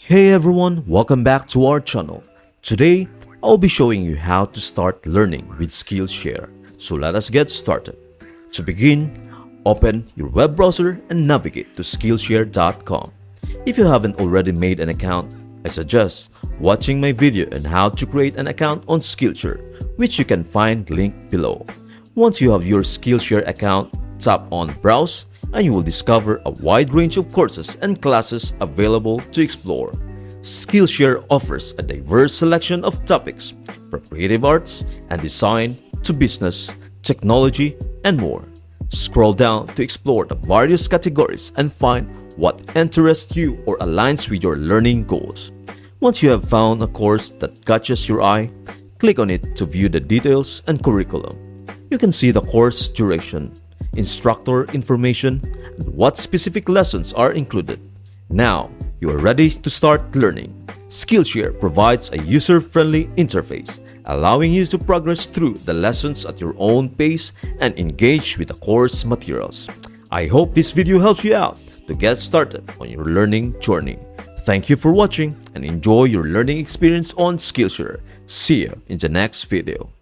Hey everyone, welcome back to our channel. Today, I'll be showing you how to start learning with Skillshare. So let us get started. To begin, open your web browser and navigate to Skillshare.com. If you haven't already made an account, I suggest watching my video on how to create an account on Skillshare, which you can find linked below. Once you have your Skillshare account, tap on Browse and you will discover a wide range of courses and classes available to explore. Skillshare offers a diverse selection of topics from creative arts and design to business, technology, and more. Scroll down to explore the various categories and find what interests you or aligns with your learning goals. Once you have found a course that catches your eye, click on it to view the details and curriculum. You can see the course duration, instructor information, and what specific lessons are included. Now, you are ready to start learning. Skillshare provides a user-friendly interface, allowing you to progress through the lessons at your own pace and engage with the course materials. I hope this video helps you out to get started on your learning journey. Thank you for watching and enjoy your learning experience on Skillshare. See you in the next video.